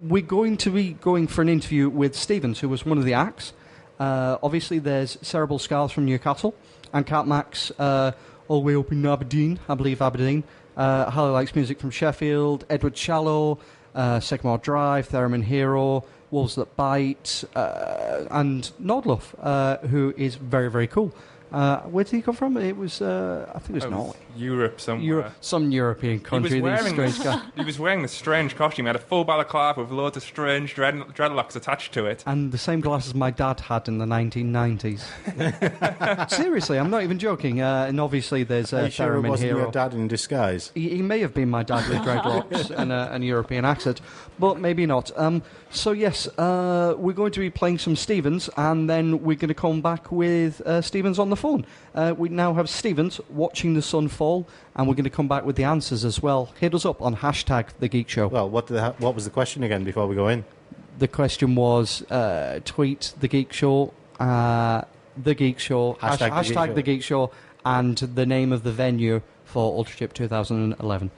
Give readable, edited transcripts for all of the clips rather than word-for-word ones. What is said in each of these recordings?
we're going to be going for an interview with Stevens, who was one of the acts. Obviously, there's Cerebral Scars from Newcastle, and Cat Max all the way up in Aberdeen, I believe Aberdeen. Harley Likes Music from Sheffield, Edward Shallow, Sycamore Drive, Theremin Hero, Wolves That Bite, and Nordluff, who is very, very cool. Where did he come from? It was, I think it was Norway. Europe somewhere. Some European country. He was wearing the strange costume. He had a full balaclava with loads of strange dreadlocks attached to it. And the same glasses my dad had in the 1990s. Seriously, I'm not even joking. And obviously there's Are you sure it Theremin wasn't Hero. your dad in disguise? He may have been my dad with dreadlocks and a European accent, but maybe not. So yes, we're going to be playing some Stevens, and then we're going to come back with Stevens on the phone. We now have Stevens watching the sun fall, and we're going to come back with the answers as well. Hit us up on hashtag The Geek Show. Well, what was the question again before we go in? The question was tweet The Geek Show, The Geek Show, hashtag The Geek Show, and the name of the venue for Ultrachip 2011.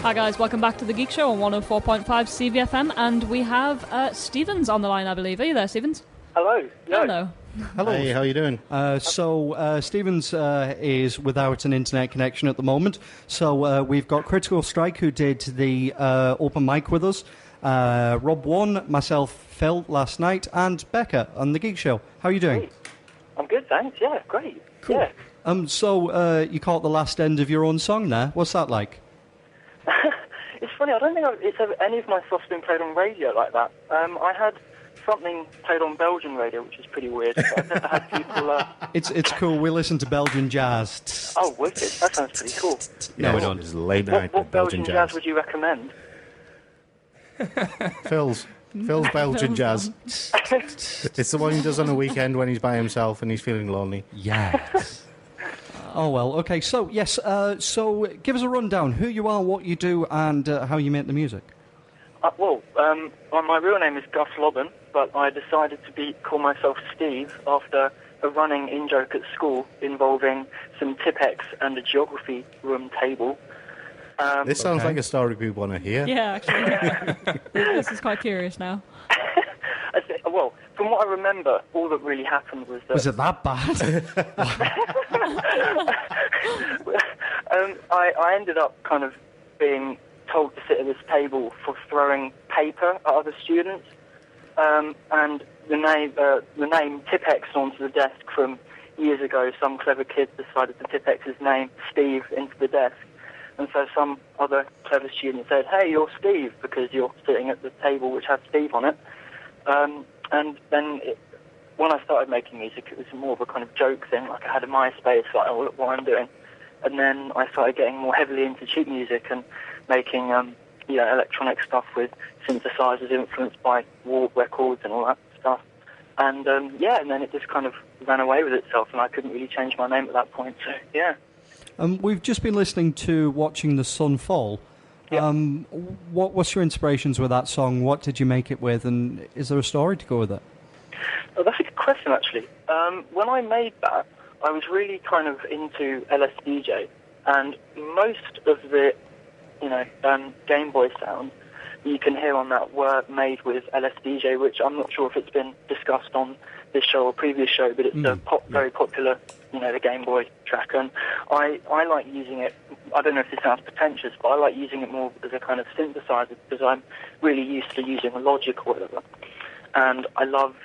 Hi guys, welcome back to the Geek Show on 104.5 CVFM, and we have Stevens on the line, I believe. Are you there, Stevens? Hello. Hello. Hello. Hey, how you doing? Stevens is without an internet connection at the moment, so we've got Critical Strike, who did the open mic with us, Rob won, myself, Phil, last night, and Becca on the Geek Show. How are you doing? Great. I'm good, thanks. Yeah, great. Cool. Yeah. So you caught the last end of your own song there. What's that like? It's funny, I don't think any of my stuff's been played on radio like that. I had something played on Belgian radio, which is pretty weird. But I've never had people... It's cool. We listen to Belgian jazz. Oh, wicked. That sounds pretty cool. No, we don't. It's late night What with Belgian jazz would you recommend? Phil's Belgian jazz. It's the one he does on a weekend when he's by himself and he's feeling lonely. Yes. Oh, well, okay. So, yes, so give us a rundown. Who you are, what you do, and how you make the music. Well, my real name is Gus Lobban, but I decided to call myself Steve after a running in-joke at school involving some Tipex and a geography room table. This sounds like a story we want to hear. Yeah, actually. This is quite curious now. Well, from what I remember, all that really happened was that... Was it that bad? I ended up kind of being told to sit at this table for throwing paper at other students, and the name Tipex onto the desk from years ago. Some clever kid decided to Tipex his name, Steve, into the desk, and so some other clever student said, "Hey, you're Steve because you're sitting at the table which has Steve on it." And then when I started making music, it was more of a kind of joke thing. Like I had a MySpace, like, oh, look what I'm doing. And then I started getting more heavily into cheap music and making, electronic stuff with synthesizers influenced by Warp records and all that stuff. And, and then it just kind of ran away with itself, and I couldn't really change my name at that point, so, yeah. We've just been listening to Watching the Sun Fall. Yep. What's your inspirations with that song? What did you make it with, and is there a story to go with it? Oh, that's a good question, actually. When I made that, I was really kind of into LSDJ, and most of the, Game Boy sounds you can hear on that were made with LSDJ, which I'm not sure if it's been discussed on this show or previous show, but it's very popular, the Game Boy track, and I like using it. I don't know if this sounds pretentious, but I like using it more as a kind of synthesizer because I'm really used to using Logic or whatever, and I love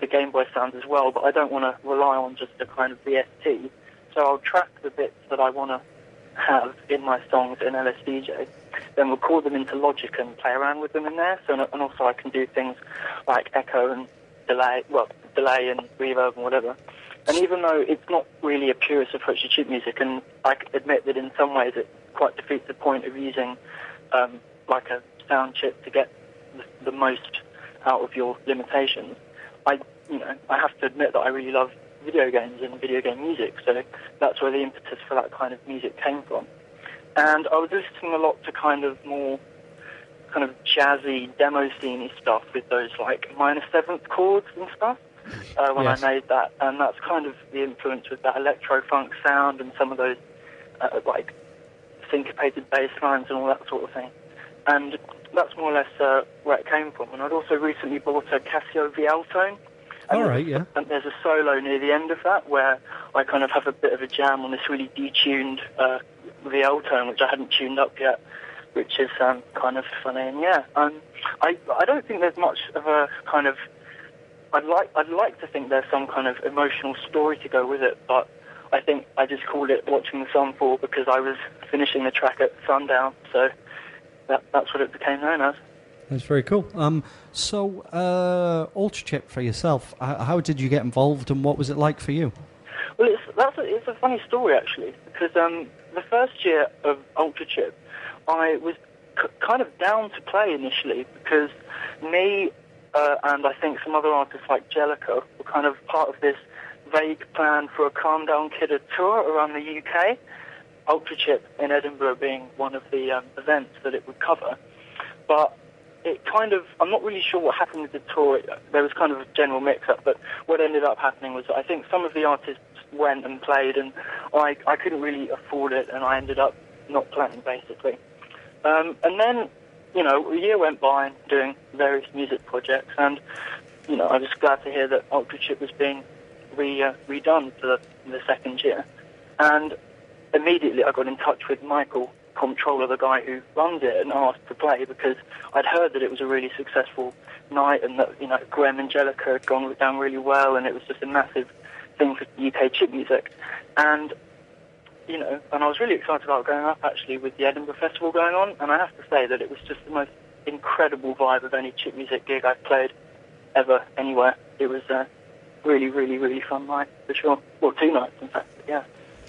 the Game Boy sounds as well, but I don't want to rely on just a kind of VST, so I'll track the bits that I want to have in my songs in LSDJ, then record them into Logic and play around with them in there, and also I can do things like echo and delay and reverb and whatever. And even though it's not really a purist approach to cheap music, and I admit that in some ways it quite defeats the point of using like a sound chip to get the most out of your limitations, I have to admit that I really love video games and video game music, so that's where the impetus for that kind of music came from. And I was listening a lot to kind of more kind of jazzy, demo scene-y stuff with those like minor seventh chords and stuff when I made that, and that's kind of the influence with that electro-funk sound and some of those like syncopated bass lines and all that sort of thing. And that's more or less where it came from. And I'd also recently bought a Casio VL-Tone. All right, yeah. And there's a solo near the end of that where I kind of have a bit of a jam on this really detuned VL-Tone, which I hadn't tuned up yet, which is kind of funny. And I don't think there's much of a kind of... I'd like to think there's some kind of emotional story to go with it, but I think I just called it Watching the Sun Fall because I was finishing the track at sundown, so that's what it became known as. That's very cool. So, Ultrachip for yourself, how did you get involved and what was it like for you? Well, it's a funny story, actually, because the first year of Ultrachip, I was kind of down to play initially because me and I think some other artists like Jellicoe were kind of part of this vague plan for a Calm Down Kidder tour around the UK, Ultrachip in Edinburgh being one of the events that it would cover. But it kind of, I'm not really sure what happened with the tour. There was kind of a general mix-up, but what ended up happening was I think some of the artists went and played, and I couldn't really afford it, and I ended up not playing, basically. And then, a year went by doing various music projects, and, I was glad to hear that Ultrachip was being redone for the second year. And immediately I got in touch with Michael, comptroller, the guy who runs it, and asked to play because I'd heard that it was a really successful night and that, Graham Angelica had gone down really well, and it was just a massive thing for UK chip music. And, and I was really excited about going up, actually, with the Edinburgh Festival going on, and I have to say that it was just the most incredible vibe of any chip music gig I've played ever, anywhere. It was a really, really, really fun night, for sure. Well, 2 nights, in fact, but yeah.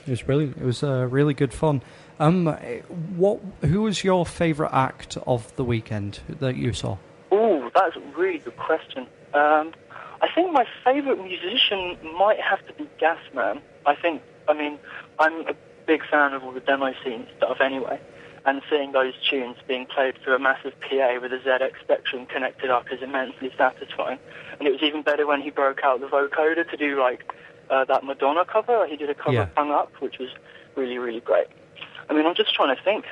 It was brilliant. It was really good fun. Who was your favourite act of the weekend that you saw? Ooh, that's a really good question. I think my favourite musician might have to be Gasman. I'm a big fan of all the demo scene stuff anyway, and seeing those tunes being played through a massive PA with a ZX Spectrum connected up is immensely satisfying. And it was even better when he broke out the vocoder to do, that Madonna cover. He did a cover of Hung Up, which was really, really great. I'm just trying to think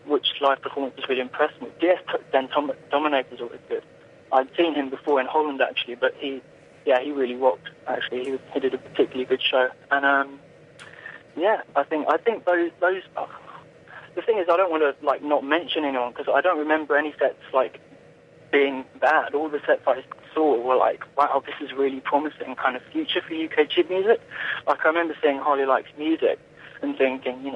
which live performances really impressed me. DS Den Dominator's always good. I'd seen him before in Holland, actually, but he really rocked, actually. He did a particularly good show. And, I think those the thing is, I don't want to, not mention anyone, because I don't remember any sets, being bad. All the sets I saw were wow, this is really promising kind of future for UK chip music. I remember seeing Holly Likes Music and thinking,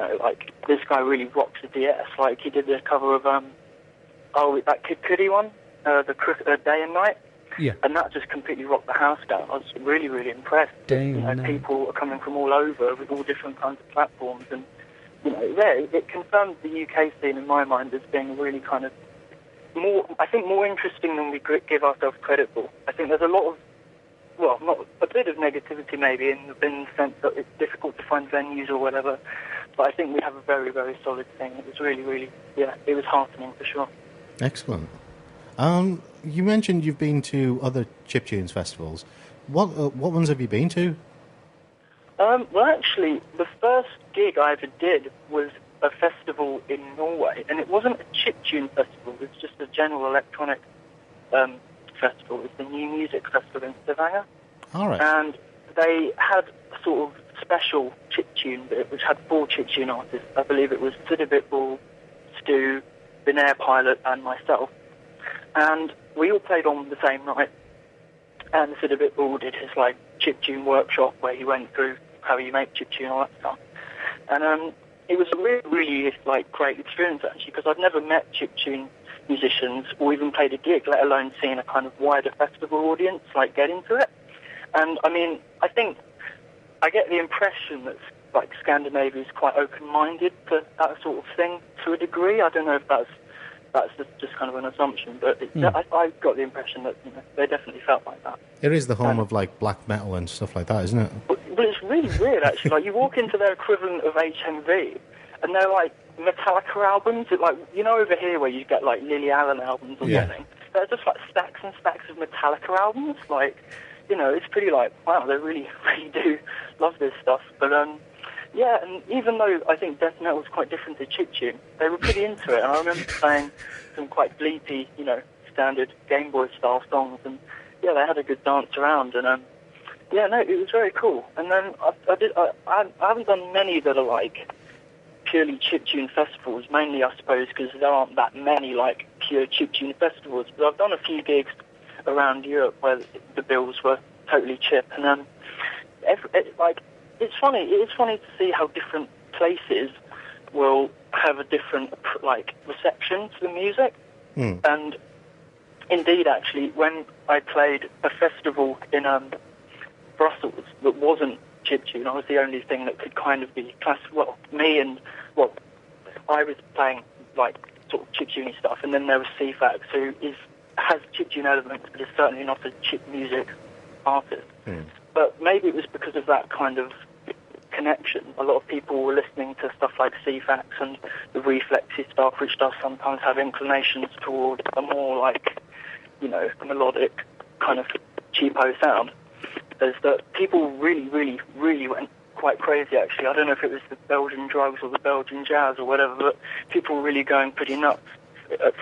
this guy really rocks the DS. He did the cover of, that Kid Cudi one, the Day and Night. Yeah. And that just completely rocked the house down. I was really, really impressed. People are coming from all over with all different kinds of platforms. And, it confirms the UK scene in my mind as being really kind of more interesting than we give ourselves credit for. I think there's a lot of, not a bit of negativity maybe in the sense that it's difficult to find venues or whatever, but I think we have a very, very solid thing. It was really, really, it was heartening for sure. Excellent. You mentioned you've been to other chiptunes festivals. What ones have you been to? Well, actually, the first gig I ever did was a festival in Norway, and it wasn't a chiptune festival, it was just a general electronic festival. It was the New Music Festival in Stavanger. All right. And they had a sort of special chiptune bit, which had 4 chiptune artists. I believe it was Sidibitball, Stu, Binaire Pilot, and myself. And we all played on the same night. And Sidibitball did his chiptune workshop where he went through how you make chiptune, all that stuff. And it was a really, really great experience actually, because I'd never met chiptune musicians or even played a gig, let alone seen a kind of wider festival audience get into it. And I think I get the impression that Scandinavia is quite open-minded to that sort of thing to a degree. I don't know if that's just kind of an assumption, but I got the impression that they definitely felt like that. It is the home of black metal and stuff like that, isn't it? But it's really weird actually. You walk into their equivalent of HMV, and they're Metallica albums. Over here where you get Lily Allen albums or something. They're just stacks and stacks of Metallica albums. It's pretty wow, they really, really do love this stuff. But and even though I think death metal was quite different to chiptune, they were pretty into it. And I remember playing some quite bleepy, standard Game Boy style songs, and they had a good dance around. And it was very cool. And then I haven't done many that are purely chiptune festivals, mainly I suppose because there aren't that many pure chiptune festivals. But I've done a few gigs around Europe where the bills were totally chip, and it's funny. It is funny to see how different places will have a different reception to the music. And indeed, actually, when I played a festival in Brussels that wasn't chiptune, I was the only thing that could kind of be classic. I was playing sort of chiptune stuff, and then there was CFAX, who has chiptune elements, but is certainly not a chip music artist. But maybe it was because of that kind of connection. A lot of people were listening to stuff like CFAX and the Reflexy stuff, which does sometimes have inclinations towards a more melodic kind of cheapo sound. There's that people really, really, really went quite crazy, actually. I don't know if it was the Belgian drugs or the Belgian jazz or whatever, but people were really going pretty nuts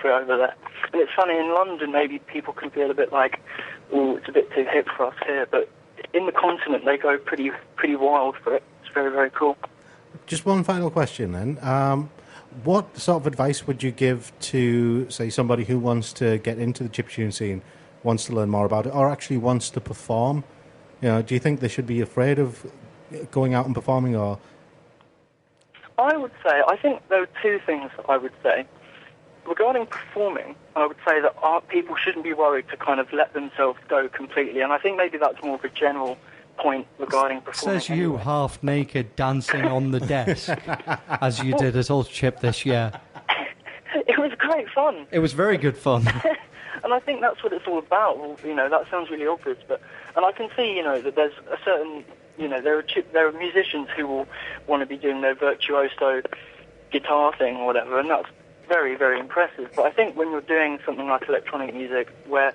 for over there. And it's funny, in London, maybe people can feel a bit like, oh, it's a bit too hip for us here, but in the continent, they go pretty wild for it. It's very, very cool. Just one final question then. What sort of advice would you give to, say, somebody who wants to get into the chiptune scene, wants to learn more about it, or actually wants to perform? You know, do you think they should be afraid of going out and performing, or? I think there are two things I would say. Regarding performing, I would say that people shouldn't be worried to kind of let themselves go completely, and I think maybe that's more of a general point regarding performing. Says you, half naked, dancing on the desk, as you did at Ultrachip this year. It was great fun. It was very good fun. And I think that's what it's all about. Well, you know, that sounds really obvious, and I can see, you know, that there's a certain, you know, there are musicians who will want to be doing their virtuoso guitar thing or whatever, and that's very, very impressive. But I think when you're doing something like electronic music, where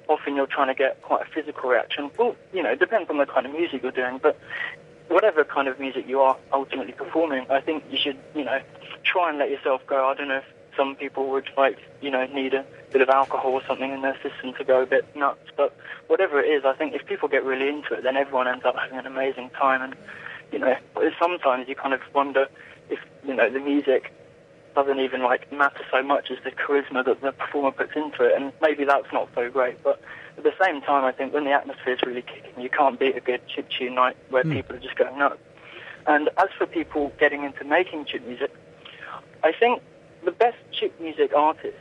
often you're trying to get quite a physical reaction, well, you know, it depends on the kind of music you're doing, but whatever kind of music you are ultimately performing, I think you should, you know, try and let yourself go. I don't know if some people would, like, you know, need a bit of alcohol or something in their system to go a bit nuts, but whatever it is, I think if people get really into it, then everyone ends up having an amazing time. And, you know, sometimes you kind of wonder if, you know, the music doesn't even, like, matter so much as the charisma that the performer puts into it, and maybe that's not so great. But at the same time, I think when the atmosphere is really kicking, you can't beat a good chiptune night where people are just going nuts. And as for people getting into making chip music, I think the best chip music artists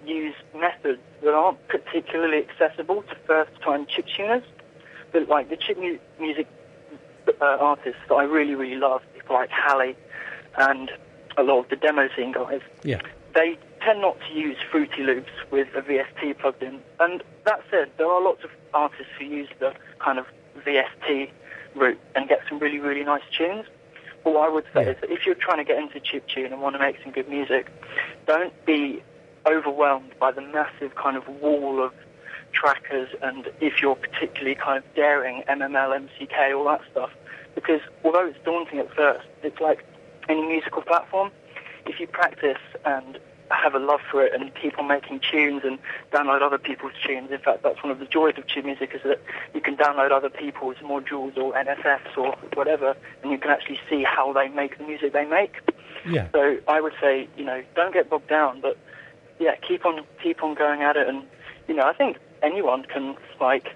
use methods that aren't particularly accessible to first-time chip tuners. But, like, the chip music artists that I really, really love, people like Halley and a lot of the demo scene guys, they tend not to use Fruity Loops with a VST plugged in. And that said, there are lots of artists who use the kind of VST route and get some really, really nice tunes. But what I would say is that if you're trying to get into chiptune and want to make some good music, don't be overwhelmed by the massive kind of wall of trackers, and if you're particularly kind of daring, MML, MCK, all that stuff. Because although it's daunting at first, it's like any musical platform. If you practice and have a love for it and keep on making tunes and download other people's tunes, in fact, that's one of the joys of tune music, is that you can download other people's modules or NFFs or whatever, and you can actually see how they make the music they make. Yeah. So I would say, you know, don't get bogged down, but yeah, keep on going at it. And, you know, I think anyone can, like,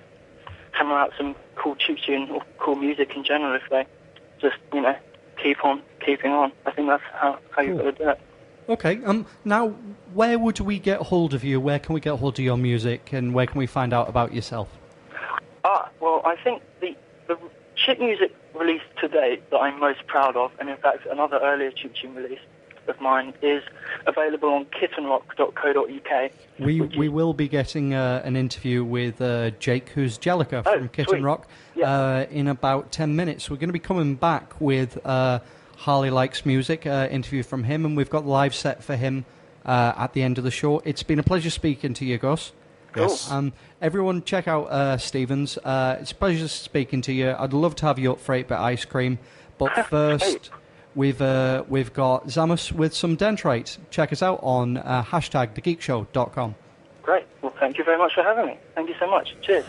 hammer out some cool chiptune or cool music in general if they just, you know, keep on keeping on. I think that's how you've got to do it. Okay, now, where would we get hold of you? Where can we get hold of your music, and where can we find out about yourself? Well, I think the chip music release to date that I'm most proud of, and in fact another earlier chiptune release of mine, is available on kittenrock.co.uk. We will be getting an interview with Jake, who's Jellica from Kitten Rock, in about 10 minutes. We're going to be coming back with Harley Likes Music, interview from him, and we've got the live set for him at the end of the show. It's been a pleasure speaking to you, Gus. Yes. Everyone check out Stevens. It's a pleasure speaking to you. I'd love to have you up for 8-bit ice cream, but first we've got Zamus with some Dendrite. Check us out on #thegeekshow.com. Great. Well, thank you very much for having me. Thank you so much. Cheers.